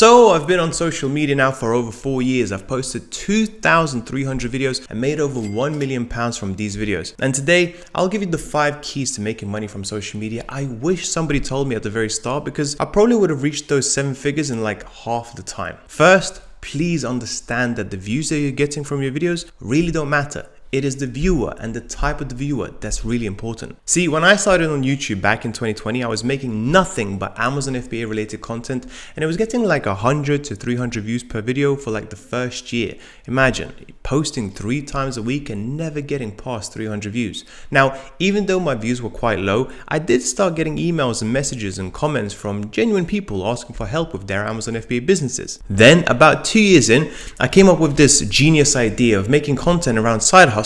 So I've been on social media now for over 4 years. I've posted 2,300 videos and made over £1 million from these videos. And today I'll give you the 5 keys to making money from social media. I wish somebody told me at the very start because I probably would have reached those 7 figures in like half the time. First, please understand that the views that you're getting from your videos really don't matter. It is the viewer and the type of the viewer that's really important. See, when I started on YouTube back in 2020, I was making nothing but Amazon FBA related content and it was getting like 100 to 300 views per video for like the first year. Imagine posting 3 times a week and never getting past 300 views. Now, even though my views were quite low, I did start getting emails and messages and comments from genuine people asking for help with their Amazon FBA businesses. Then about 2 years in, I came up with this genius idea of making content around side hustles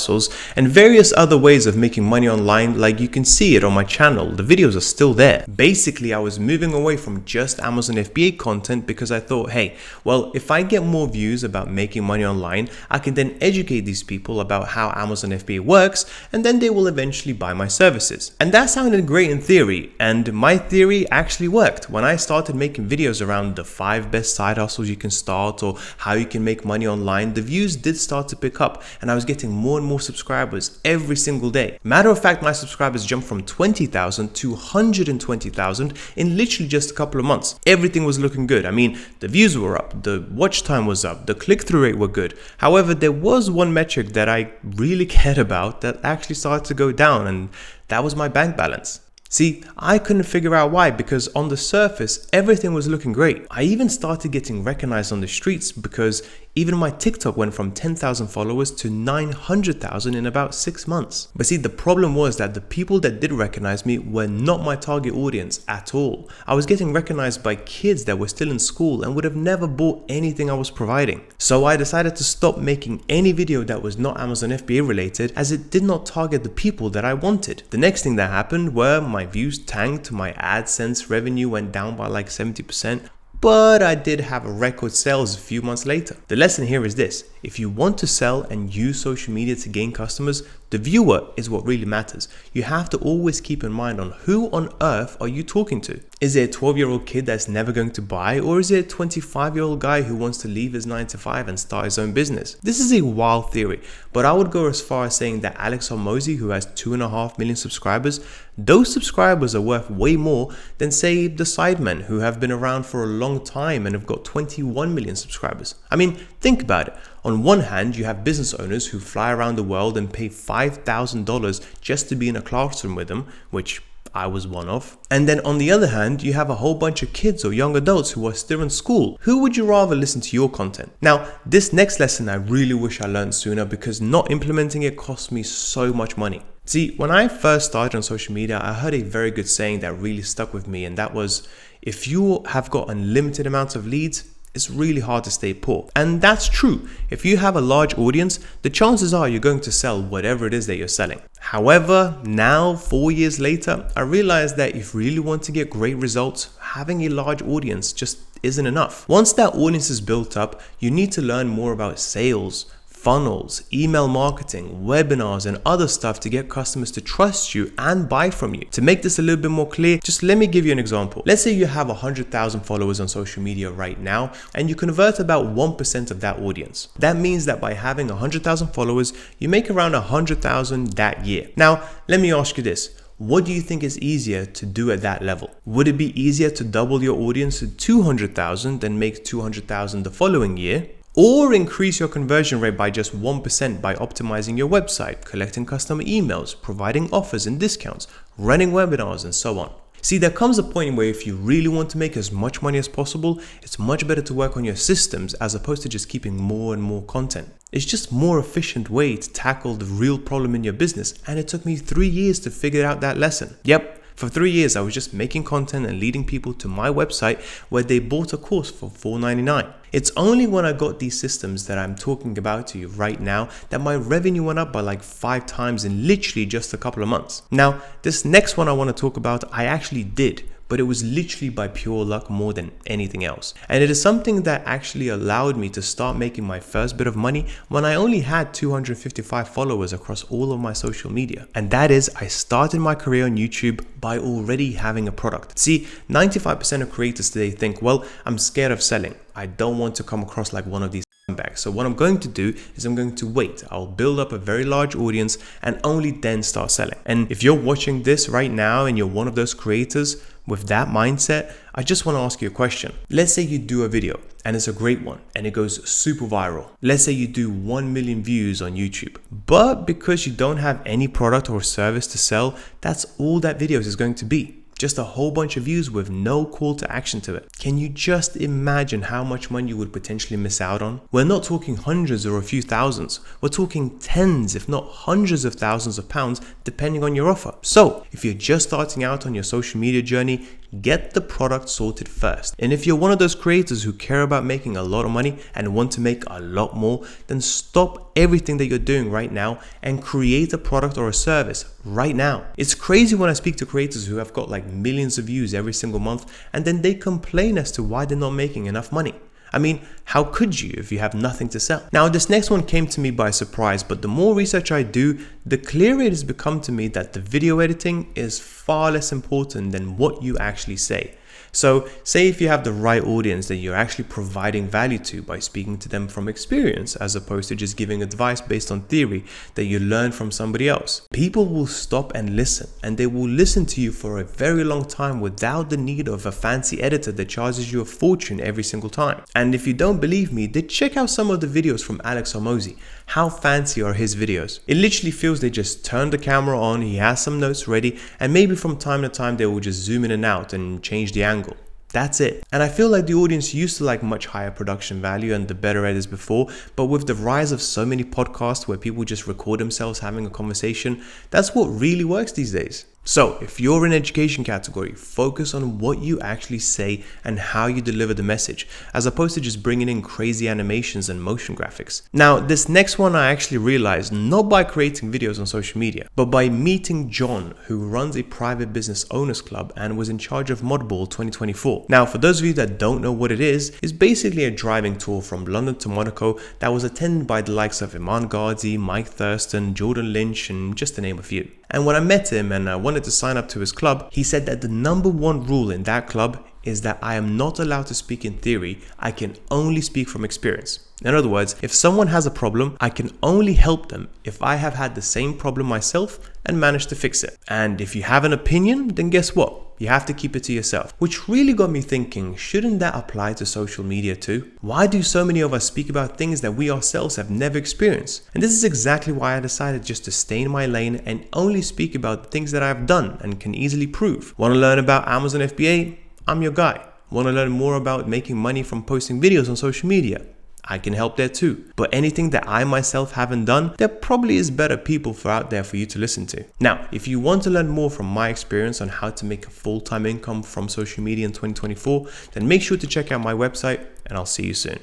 and various other ways of making money online. Like you can see it on my channel, the videos are still there. Basically, I was moving away from just Amazon FBA content because I thought, hey, well, if I get more views about making money online, I can then educate these people about how Amazon FBA works and then they will eventually buy my services. And that sounded great in theory, and my theory actually worked. When I started making videos around the 5 best side hustles you can start or how you can make money online, the views did start to pick up and I was getting more and more subscribers every single day. Matter of fact, my subscribers jumped from 20,000 to 120,000 in literally just a couple of months. Everything was looking good. I mean, the views were up, the watch time was up, the click-through rate were good. However, there was one metric that I really cared about that actually started to go down, and that was my bank balance. See, I couldn't figure out why, because on the surface, everything was looking great. I even started getting recognized on the streets because even my TikTok went from 10,000 followers to 900,000 in about 6 months. But see, the problem was that the people that did recognize me were not my target audience at all. I was getting recognized by kids that were still in school and would have never bought anything I was providing. So I decided to stop making any video that was not Amazon FBA related, as it did not target the people that I wanted. The next thing that happened were my views tanked, my AdSense revenue went down by like 70%. But I did have a record sales a few months later. The lesson here is this: if you want to sell and use social media to gain customers, the viewer is what really matters. You have to always keep in mind on who on earth are you talking to. Is it a 12-year-old kid that's never going to buy, or is it a 25-year-old guy who wants to leave his 9 to 5 and start his own business? This is a wild theory, but I would go as far as saying that Alex Hormozi, who has 2.5 million subscribers, those subscribers are worth way more than, say, the Sidemen, who have been around for a long time and have got 21 million subscribers. I mean, think about it. On one hand, you have business owners who fly around the world and pay $5,000 just to be in a classroom with them, which I was one of. And then on the other hand, you have a whole bunch of kids or young adults who are still in school. Who would you rather listen to your content? Now, this next lesson I really wish I learned sooner, because not implementing it cost me so much money. See, when I first started on social media, I heard a very good saying that really stuck with me, and that was, if you have got unlimited amounts of leads, it's really hard to stay poor. And that's true. If you have a large audience, the chances are you're going to sell whatever it is that you're selling. However, now 4 years later, I realized that if you really want to get great results, having a large audience just isn't enough. Once that audience is built up, you need to learn more about sales, funnels, email marketing, webinars, and other stuff to get customers to trust you and buy from you. To make this a little bit more clear, just let me give you an example. Let's say you have 100,000 followers on social media right now, and you convert about 1% of that audience. That means that by having 100,000 followers, you make around 100,000 that year. Now, let me ask you this. What do you think is easier to do at that level? Would it be easier to double your audience to 200,000 and make 200,000 the following year? Or increase your conversion rate by just 1% by optimizing your website, collecting customer emails, providing offers and discounts, running webinars, and so on? See, there comes a point where if you really want to make as much money as possible, it's much better to work on your systems as opposed to just keeping more and more content. It's just a more efficient way to tackle the real problem in your business, and it took me 3 years to figure out that lesson. Yep. For 3 years, I was just making content and leading people to my website where they bought a course for $4.99. It's only when I got these systems that I'm talking about to you right now that my revenue went up by like 5 times in literally just a couple of months. Now, this next one I want to talk about, I actually did but it was literally by pure luck more than anything else. And it is something that actually allowed me to start making my first bit of money when I only had 255 followers across all of my social media. And that is, I started my career on YouTube by already having a product. See, 95% of creators today think, well, I'm scared of selling. I don't want to come across like one of these bags. So what I'm going to do is I'm going to wait. I'll build up a very large audience and only then start selling. And if you're watching this right now and you're one of those creators with that mindset, I just want to ask you a question. Let's say you do a video and it's a great one and it goes super viral. Let's say you do 1 million views on YouTube, but because you don't have any product or service to sell, that's all that video is going to be. Just a whole bunch of views with no call to action to it. Can you just imagine how much money you would potentially miss out on? We're not talking hundreds or a few thousands. We're talking tens, if not hundreds of thousands of pounds, depending on your offer. So if you're just starting out on your social media journey, get the product sorted first. And if you're one of those creators who care about making a lot of money and want to make a lot more, then stop everything that you're doing right now and create a product or a service right now. It's crazy when I speak to creators who have got like millions of views every single month and then they complain as to why they're not making enough money. I mean, how could you if you have nothing to sell? Now, this next one came to me by surprise, but the more research I do, the clearer it has become to me that the video editing is far less important than what you actually say. So say if you have the right audience that you're actually providing value to by speaking to them from experience, as opposed to just giving advice based on theory that you learned from somebody else, people will stop and listen, and they will listen to you for a very long time without the need of a fancy editor that charges you a fortune every single time. And if you don't believe me, then check out some of the videos from Alex Hormozi. How fancy are his videos? It literally feels they just turn the camera on, he has some notes ready, and maybe from time to time they will just zoom in and out and change the angle. That's it. And I feel like the audience used to like much higher production value and the better editors before, but with the rise of so many podcasts where people just record themselves having a conversation, that's what really works these days. So if you're in education category, focus on what you actually say and how you deliver the message, as opposed to just bringing in crazy animations and motion graphics. Now, this next one I actually realized not by creating videos on social media, but by meeting John, who runs a private business owners club and was in charge of Modball 2024. Now, for those of you that don't know what it is, it's basically a driving tour from London to Monaco that was attended by the likes of Iman Ghazi, Mike Thurston, Jordan Lynch, and just to name a few. And when I met him and I wanted to sign up to his club, he said that the number one rule in that club is that I am not allowed to speak in theory, I can only speak from experience. In other words, if someone has a problem, I can only help them if I have had the same problem myself and managed to fix it. And if you have an opinion, then guess what? You have to keep it to yourself. Which really got me thinking, shouldn't that apply to social media too? Why do so many of us speak about things that we ourselves have never experienced? And this is exactly why I decided just to stay in my lane and only speak about the things that I've done and can easily prove. Want to learn about Amazon FBA? I'm your guy. Want to learn more about making money from posting videos on social media? I can help there too. But anything that I myself haven't done, there probably is better people out there for you to listen to. Now, if you want to learn more from my experience on how to make a full-time income from social media in 2024, then make sure to check out my website and I'll see you soon.